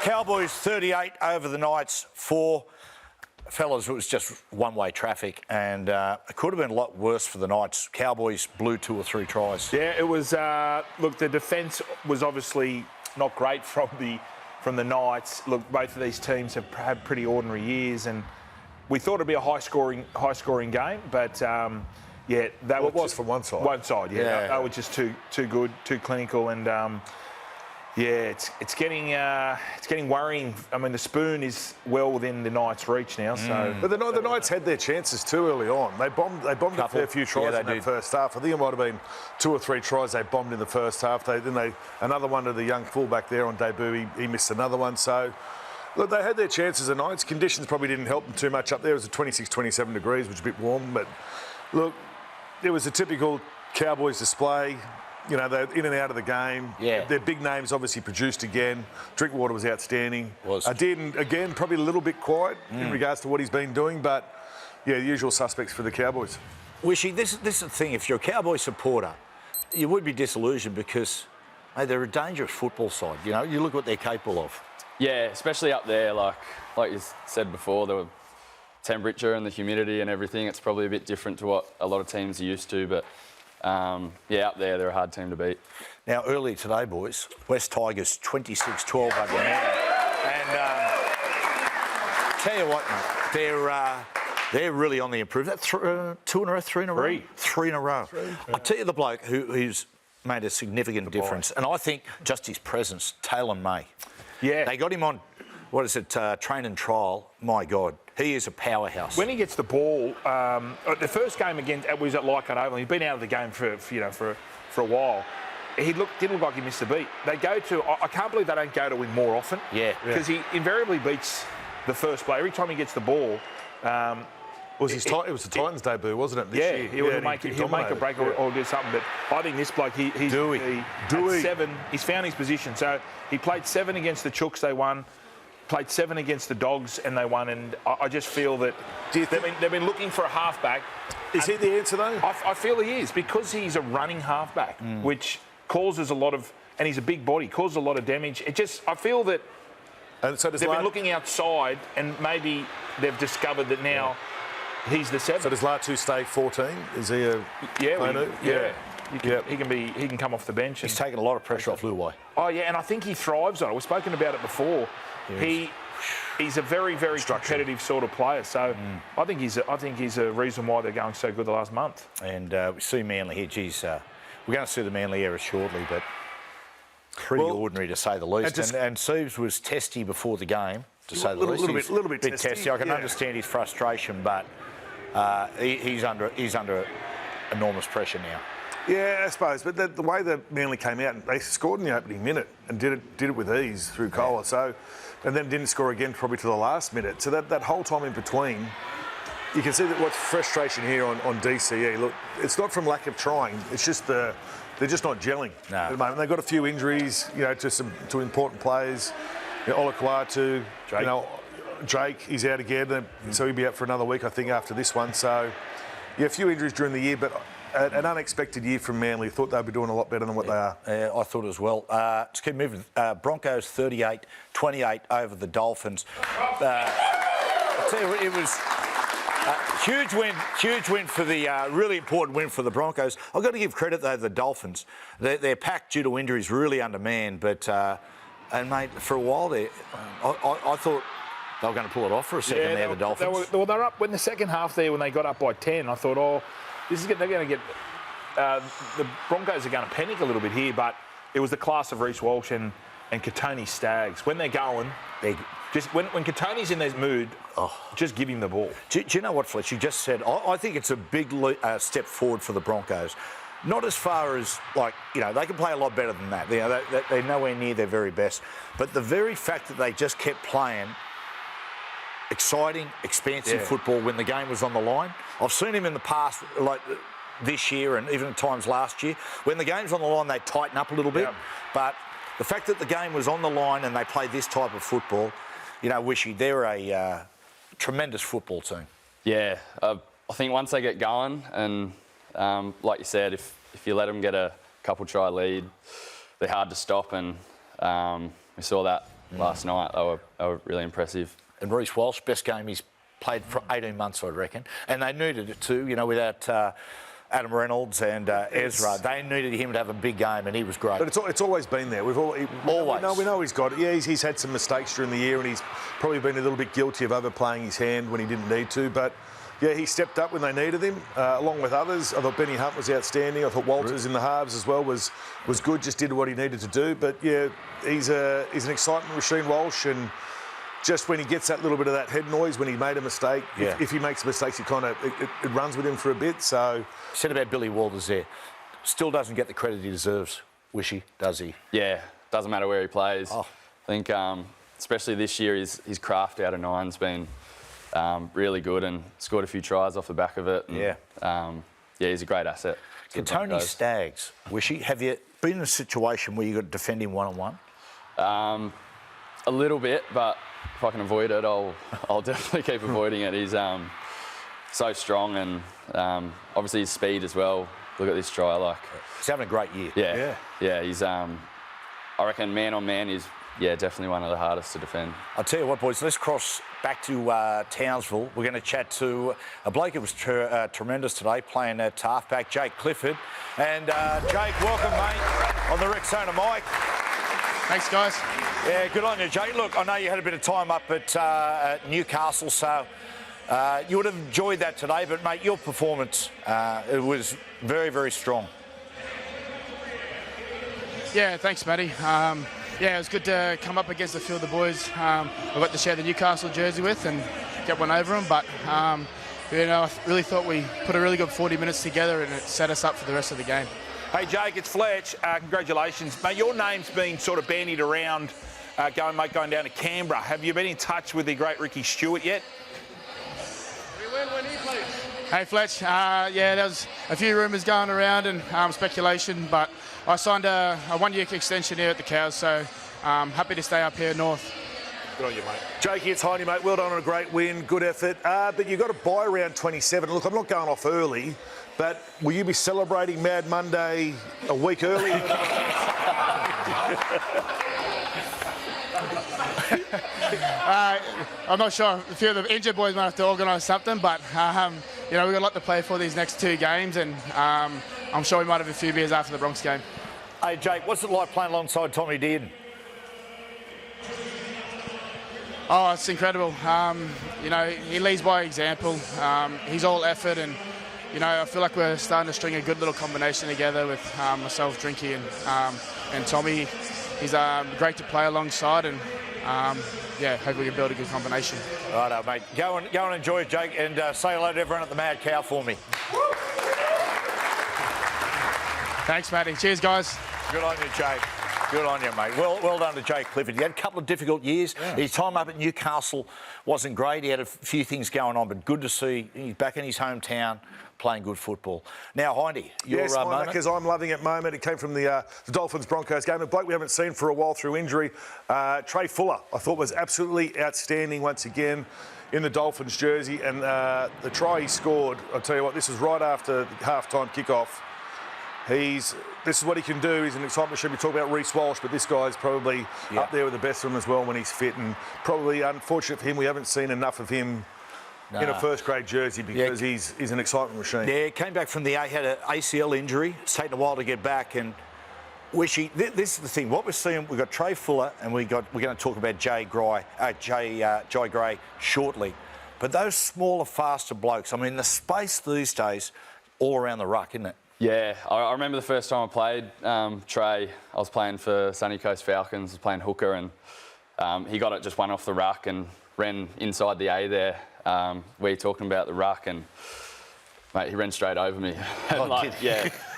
Cowboys 38 over the Knights 4. Fellas, it was just one-way traffic, and it could have been a lot worse for the Knights. Cowboys blew 2 or 3 tries. Yeah, it was. Look, the defence was obviously not great from the Knights. Look, both of these teams have had pretty ordinary years, and we thought it'd be a high-scoring game, but yeah, that was from one side. One side, yeah. They were just too good, too clinical, and yeah, it's getting worrying. I mean, the spoon is well within the Knights' reach now. So, but the Knights had their chances too early on. They bombed a fair few tries in that first half. I think it might have been 2 or 3 tries they bombed in the first half. Another one to the young fullback there on debut. He missed another one. So, look, they had their chances. The Knights conditions probably didn't help them too much up there. It was 26, 27 degrees, which was a bit warm. But look, it was a typical Cowboys display. You know, they're in and out of the game. Yeah. Their big names obviously produced again. Drinkwater was outstanding. Dearden, again, probably a little bit quiet in regards to what he's been doing, but, yeah, the usual suspects for the Cowboys. Wishy, this is the thing. If you're a Cowboy supporter, you would be disillusioned because, mate, they're a dangerous football side. You know, you look what they're capable of. Yeah, especially up there, like you said before, the temperature and the humidity and everything, it's probably a bit different to what a lot of teams are used to, but yeah, up there, they're a hard team to beat. Now, earlier today, boys, West Tigers 26-12 over Manly. And tell you what, mate, they're really on the improvement. 2 in a row, 3 in a row? 3 in a row. I'll tell you the bloke who's made a significant difference, and I think just his presence, Taylor May. Yeah. They got him on, what is it, train and trial. My God, he is a powerhouse. When he gets the ball, the first game against was at Leichhardt Oval. He'd been out of the game for a while. He didn't look like he missed a beat. They go to. I can't believe they don't go to him more often. Yeah. Because he invariably beats the first play every time he gets the ball. It was the Titans' debut, wasn't it? This year? He'll make a break or do something. But I think this bloke, he's Dewey. At 7. He's found his position. So he played 7 against the Chooks. They won. Played 7 against the Dogs and they won. And I just feel that they've been looking for a halfback. Is he the answer though? I feel he is, because he's a running halfback, which causes a lot of, and he's a big body, causes a lot of damage. I feel that they've been looking outside and maybe they've discovered that now he's the 7. So does Latu stay 14? Is he a He can come off the bench. He's taken a lot of pressure off Luai. Oh yeah, and I think he thrives on it. We've spoken about it before. He's a very, very competitive sort of player. So I think he's a reason why they're going so good the last month. And we see Manly here. Geez, we're going to see the Manly era shortly, but pretty ordinary to say the least. And Siebes was testy before the game, to say the least. A little bit testy. I can understand his frustration, but he's under enormous pressure now. Yeah, I suppose. But the way that Manly came out, and they scored in the opening minute and did it with ease through Kohler. So, and then didn't score again probably to the last minute. So that whole time in between, you can see that what's frustration here on DCE. Look, it's not from lack of trying. It's just they're just not gelling at the moment. They've got a few injuries, to important players. Olakuatu, Jake, he's out again, so he'll be out for another week, I think, after this one. So, yeah, a few injuries during the year, but an unexpected year from Manly. Thought they'd be doing a lot better than what they are. I thought as well. Let's keep moving. Broncos 38-28 over the Dolphins. I tell you, it was huge win for the really important win for the Broncos. I've got to give credit though to the Dolphins. They're packed due to injuries, really undermanned. But and mate, for a while there, I thought they were going to pull it off for a second there. The Dolphins. They were up when the second half there when they got up by 10. I thought, they're going to get. The Broncos are going to panic a little bit here, but it was the class of Reece Walsh and Katoni Staggs. When they're going, when Katoni's in this mood, just give him the ball. Do you know what, Fletch? You just said, I think it's a big step forward for the Broncos. Not as far as, they can play a lot better than that. They're nowhere near their very best. But the very fact that they just kept playing exciting, expansive football when the game was on the line. I've seen him in the past, like this year and even at times last year. When the game's on the line, they tighten up a little bit. But the fact that the game was on the line and they played this type of football, Wishy, they're a tremendous football team. Yeah, I think once they get going and, like you said, if you let them get a couple try lead, they're hard to stop, and we saw that last night. They were really impressive. And Reece Walsh, best game he's played for 18 months, I reckon. And they needed it too, without Adam Reynolds and Ezra. They needed him to have a big game, and he was great. But it's always been there. Always. We know he's got it. Yeah, he's had some mistakes during the year, and he's probably been a little bit guilty of overplaying his hand when he didn't need to. But yeah, he stepped up when they needed him, along with others. I thought Benny Hunt was outstanding. I thought Walters in the halves as well was good. Just did what he needed to do. But yeah, he's an excitement machine, Walsh, and just when he gets that little bit of that head noise when he made a mistake, if he makes mistakes, it runs with him for a bit. So said about Billy Walters there, still doesn't get the credit he deserves. Wishy, does he? Yeah, doesn't matter where he plays. I think, especially this year, his craft out of nine's been really good and scored a few tries off the back of it. And, he's a great asset. Tony Staggs, Wishy, have you been in a situation where you got to defend him one-on-one? A little bit, but if I can avoid it, I'll definitely keep avoiding it. He's so strong, and obviously his speed as well. Look at this try, he's having a great year. Yeah. He's I reckon man on man, he's definitely one of the hardest to defend. I'll tell you what, boys. Let's cross back to Townsville. We're going to chat to a bloke who was tremendous today, playing at halfback, Jake Clifford. And Jake, welcome, mate, on the Rexona mic. Thanks, guys. Yeah, good on you, Jake. Look, I know you had a bit of time up at Newcastle, so you would have enjoyed that today. But, mate, your performance, it was very, very strong. Yeah, thanks, Matty. It was good to come up against a few of the boys I got to share the Newcastle jersey with and get one over them. But, I really thought we put a really good 40 minutes together, and it set us up for the rest of the game. Hey, Jake, it's Fletch. Congratulations. Mate, your name's been sort of bandied around going down to Canberra. Have you been in touch with the great Ricky Stewart yet? We win when he plays. Hey, Fletch. There was a few rumours going around and speculation, but I signed a one-year extension here at the Cows, so I'm happy to stay up here north. Good on you, mate. Jakey, it's Heine, mate. Well done on a great win. Good effort. But you've got to buy around 27. Look, I'm not going off early, but will you be celebrating Mad Monday a week early? I'm not sure. A few of the injured boys might have to organise something, but we've got a lot to play for these next two games, and I'm sure we might have a few beers after the Bronx game. Hey, Jake, what's it like playing alongside Tommy Dearden? Oh, it's incredible. He leads by example. He's all effort, and I feel like we're starting to string a good little combination together with myself, Drinky, and Tommy. He's great to play alongside, and hopefully we can build a good combination. Righto, mate. Go and enjoy it, Jake, and say hello to everyone at the Mad Cow for me. Thanks, Matty. Cheers, guys. Good on you, Jake. Good on you, mate. Well done to Jake Clifford. He had a couple of difficult years. Yeah. His time up at Newcastle wasn't great. He had a few things going on, but good to see he's back in his hometown playing good football. Now, Hindy, your moment. Because I'm loving it moment. It came from the Dolphins Broncos game. A bloke we haven't seen for a while through injury. Trey Fuller, I thought, was absolutely outstanding once again in the Dolphins jersey. And the try he scored, I'll tell you what, this was right after the half-time kickoff. This is what he can do. He's an excitement machine. We talk about Reece Walsh, but this guy's probably up there with the best of them as well when he's fit. And probably, unfortunate for him, we haven't seen enough of him in a first-grade jersey because he's an excitement machine. Yeah, came back from he had an ACL injury. It's taken a while to get back. And this is the thing. What we're seeing, we've got Trey Fuller, and we're going to talk about Jai Gray shortly. But those smaller, faster blokes, I mean, the space these days all around the ruck, isn't it? Yeah, I remember the first time I played Trey. I was playing for Sunny Coast Falcons, I was playing hooker, and he got it just one off the ruck and ran inside the A there. Where you're talking about the ruck, and mate, he ran straight over me.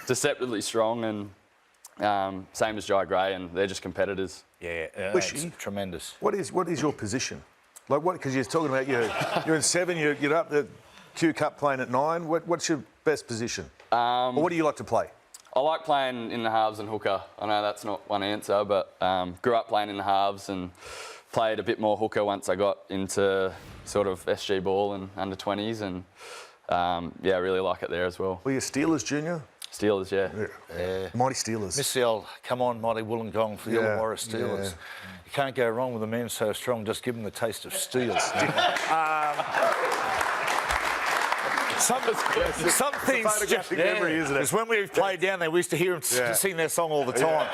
Deceptively strong, and same as Jai Gray, and they're just competitors. Yeah, it's tremendous. What is your position? Like what? Because you're talking about you're in 7, you're up the Q Cup playing at 9. What's your best position? Or what do you like to play? I like playing in the halves and hooker. I know that's not one answer, but grew up playing in the halves and played a bit more hooker once I got into sort of SG ball and under 20s, and I really like it there as well. Were you Steelers junior? Steelers, yeah. Mighty Steelers. Miss the old, come on, mighty Wollongong for the Illawarra Steelers. You can't go wrong with a man so strong, just give him the taste of steel. Some things photographic memory, isn't it? Because when we played down there, we used to hear them sing their song all the time.